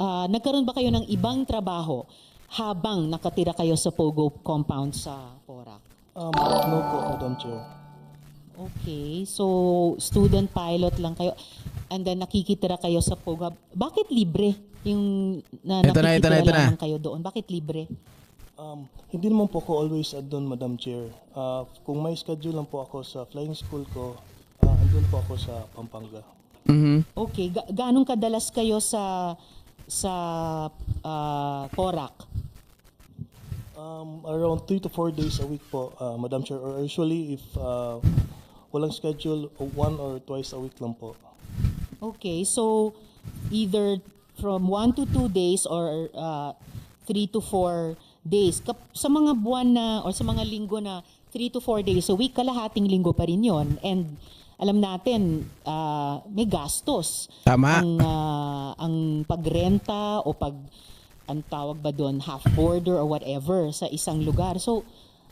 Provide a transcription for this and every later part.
nagkaroon ba kayo ng ibang trabaho habang nakatira kayo sa Pogo compound sa Porac? No po, Madam Chair. Okay, so student pilot lang kayo and then nakikitira kayo sa Pogo Hub. Bakit libre yung nakikitira lamang kayo doon? Bakit libre? Hindi naman po ako always doon, Madam Chair. Kung may schedule lang po ako sa flying school ko, andun po ako sa Pampanga. Okay, gaanong kadalas kayo sa Porac? Around 3 to 4 days a week po, Madam Chair. Or usually if walang schedule, 1 or twice a week lang po. Okay, so either from 1 to 2 days or 3 to 4 days. Sa mga buwan na or sa mga linggo na 3 to 4 days a week, kalahating linggo pa rin yon. And alam natin, may gastos. Tama. Ang pagrenta o ang tawag ba doon, half boarder or whatever sa isang lugar. So,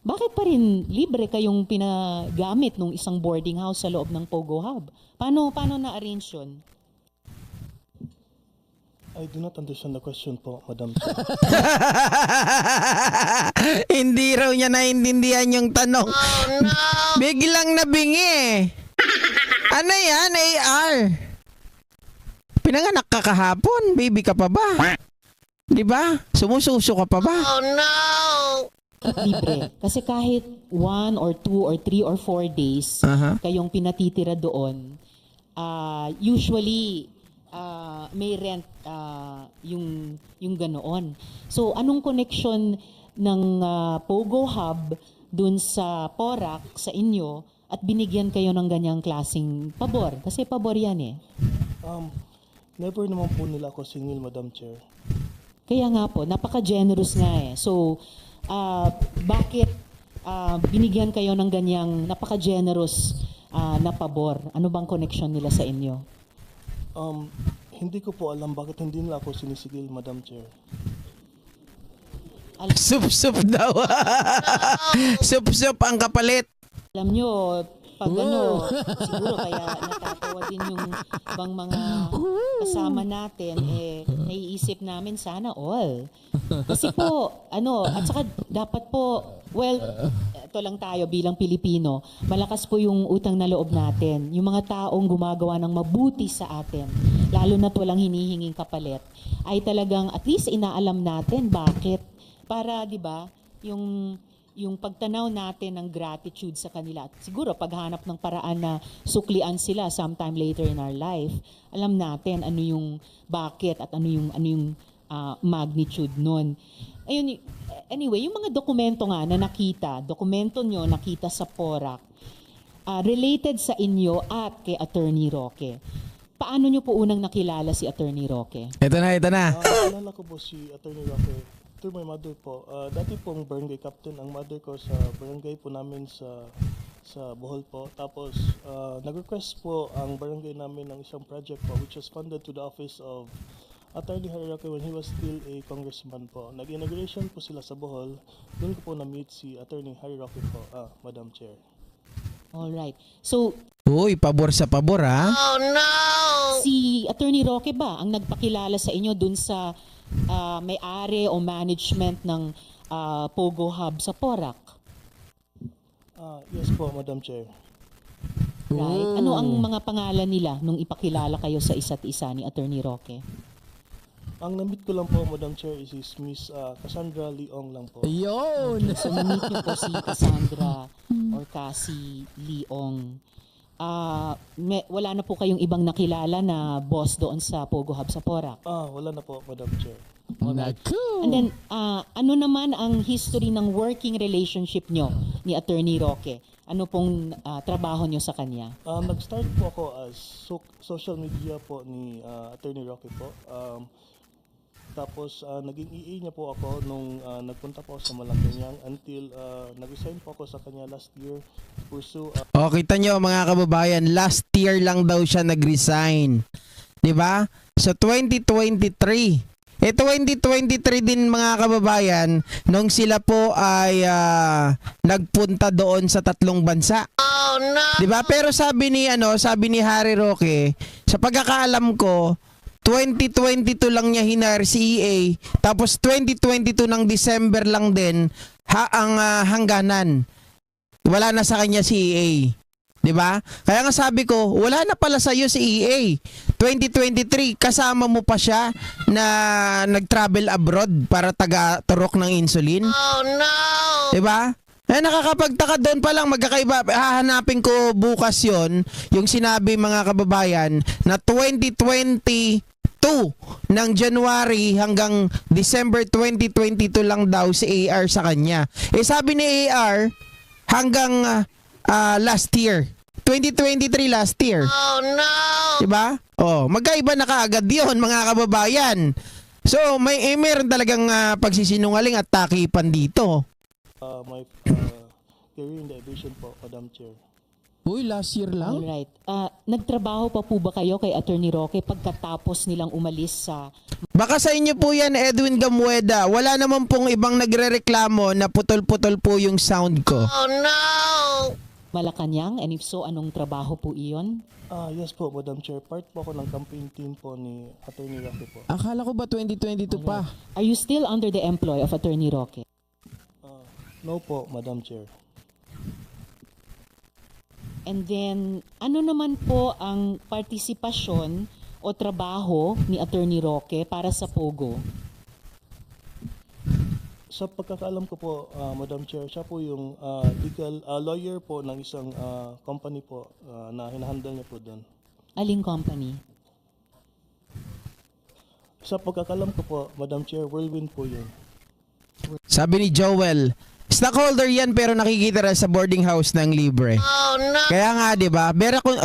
bakit pa rin libre kayong pinagamit ng isang boarding house sa loob ng Pogo Hub? Paano na-arrange yun? I do not understand the question po, Madam Chair. Hindi raw niya naintindihan yung tanong. Oh, no! Biglang nabingi. Ano yan, AR? Pinanganak ka kahapon, baby ka pa ba? Di ba? Sumususo ka pa ba? Oh no! Libre. Kasi kahit 1 or 2 or 3 or 4 days kayong pinatitira doon, usually may rent yung ganoon. So anong connection ng Pogo Hub dun sa Porac sa inyo at binigyan kayo ng ganyang klaseng pabor? Kasi pabor yan eh. Never naman po nila ako singil, Madam Chair. Kaya nga po, napaka-generous nga eh. So, bakit binigyan kayo ng ganyang napaka-generous na pabor? Ano bang connection nila sa inyo? Hindi ko po alam bakit hindi nila ako sinisigil, Madam Chair. Sup-sup daw. Sup-sup ang kapalit. Alam nyo, pag siguro kaya natatawa din yung ibang mga kasama natin, naiisip namin sana all. Kasi po, at saka dapat po, well, ito lang tayo bilang Pilipino, malakas po yung utang na loob natin. Yung mga taong gumagawa ng mabuti sa atin, lalo na't walang hinihinging kapalit, ay talagang at least inaalam natin bakit. Para, di ba, yung pagtanaw natin ng gratitude sa kanila. At siguro paghanap ng paraan na suklian sila sometime later in our life, alam natin ano yung bakit at ano yung magnitude nun. Ayun, anyway, yung mga dokumento nga na dokumento nyo nakita sa Porac, related sa inyo at kay Attorney Roque. Paano nyo po unang nakilala si Attorney Roque? Ito na. Kilala ko po si Attorney Roque through my mother po. Dati pong barangay captain ang mother ko sa barangay po namin sa Bohol po. Tapos nag-request po ang barangay namin ng isang project po which was funded to the office of Attorney Harry Roque when he was still a congressman po. Nag-inauguration po sila sa Bohol. Doon ko po na-meet si Attorney Harry Roque po, Madam Chair. Alright. So, uy, pabor sa pabor ha? Oh no! Si Attorney Roque ba ang nagpakilala sa inyo dun sa may-ari o management ng Pogo Hub sa Porac? Yes po, Madam Chair. Right. Ano ang mga pangalan nila nung ipakilala kayo sa isa't isa ni Attorney Roque? Ang na-meet ko lang po, Madam Chair, is Miss Cassandra Leong lang po. Yun! Okay, so na-meet niyo po si Cassandra or Cassie Leong. Wala na po kayong ibang nakilala na boss doon sa Pogo Hub sa Porac? Wala na po, Madam Chair. And then, ano naman ang history ng working relationship nyo ni Attorney Roque? Ano pong trabaho nyo sa kanya? Nag-start po ako as social media po ni Attorney Roque po. Tapos naging EA niya po ako nung nagpunta po sa Malacanang until nag-resign po ako sa kanya last year to pursue. Kita nyo mga kababayan, last year lang daw siya nag-resign. Diba? So 2023. 2023 din mga kababayan, nung sila po ay nagpunta doon sa 3 bansa. Oh no! Diba? Pero sabi ni Harry Roque, sa pagkakaalam ko, 2022 lang niya hinar si EA, tapos 2022 ng December lang din ang hangganan. Wala na sa kanya si EA. 'Di ba? Kaya nga sabi ko, wala na pala sa iyo si EA. 2023 kasama mo pa siya na nag-travel abroad para taga-turok ng insulin. Oh no. 'Di ba? Nakakapagtaka doon pa lang magkakaiba. Hahanapin ko bukas 'yon, yung sinabi mga kababayan na 2022 ng January hanggang December 2022 lang daw si AR sa kanya. Sabi ni AR hanggang last year. 2023 last year. Oh no. 'Di ba? Magkaiba na kaagad 'yon mga kababayan. So meron talagang pagsisinungaling at takipan dito. My career in the aviation po, Madam Chair. Uy, last year lang? Alright. Nagtrabaho pa po ba kayo kay Attorney Roque pagkatapos nilang umalis sa Baka sa inyo po yan, Edwin Gamueda. Wala naman pong ibang nagrereklamo na putol-putol po yung sound ko. Oh no! Malacanang? And if so, anong trabaho po iyon? Yes po, Madam Chair. Part po ako ng campaign team po ni Attorney Roque po. Akala ko ba 2022 pa? Are you still under the employ of Attorney Roque? No po, Madam Chair. And then, ano naman po ang partisipasyon o trabaho ni Attorney Roque para sa Pogo? Sa pagkakaalam ko po, Madam Chair, siya po yung legal lawyer po ng isang company po na hinahandle niya po doon. Aling company? Sa pagkakaalam ko po, Madam Chair, Whirlwind po yun. Sabi ni Joel, stockholder yan pero nakikita rin sa boarding house ng libre. Oh, no. Kaya nga 'di ba?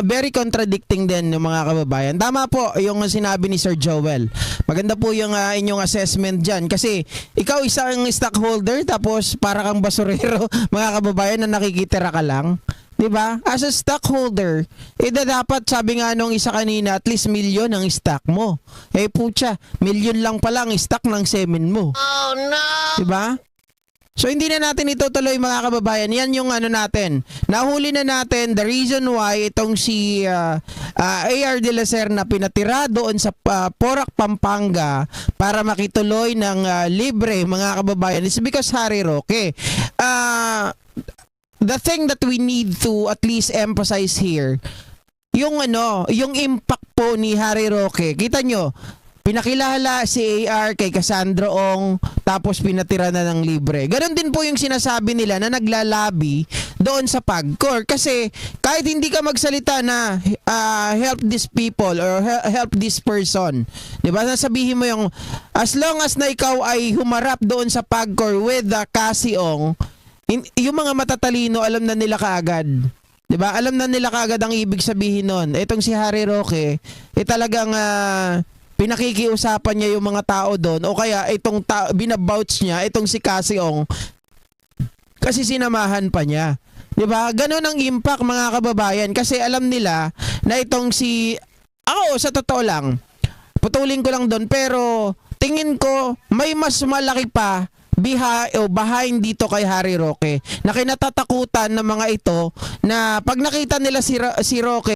Very contradicting din ng mga kababayan. Tama po yung sinabi ni Sir Joel. Maganda po yung inyong assessment diyan kasi ikaw isang stockholder tapos para kang basurero mga kababayan na nakikitira ka lang. 'Di ba? As a stockholder, dapat sabi nga nung isa kanina at least milyon ang stock mo. Putya, milyon lang pala ang stock ng semen mo. Oh no. 'Di ba? So hindi na natin itutuloy mga kababayan. Yan yung natin. Nahuli na natin the reason why itong si AR de la Serna pinatira doon sa Porac, Pampanga para makituloy ng libre mga kababayan is because Harry Roque. The thing that we need to at least emphasize here, yung impact po ni Harry Roque. Kita nyo, pinakilala si AR kay Cassandra Ong tapos pinatira na ng libre. Ganon din po yung sinasabi nila na naglalabi doon sa PAGCOR kasi kahit hindi ka magsalita na help these people or help this person, 'di ba? Sasabihin mo yung as long as na ikaw ay humarap doon sa PAGCOR with Cassie Ong, yung mga matatalino alam na nila kaagad. 'Di ba? Alam na nila kaagad ang ibig sabihin noon. Itong si Harry Roque, talagang pinakikiusapan niya yung mga tao doon o kaya itong binabouch niya itong si Cassie Ong kasi sinamahan pa niya. 'Di ba? Ganon ang impact mga kababayan kasi alam nila na itong si sa totoo lang putulin ko lang doon pero tingin ko may mas malaki pa behind dito kay Harry Roque na kinatatakutan ng mga ito na pag nakita nila si Roque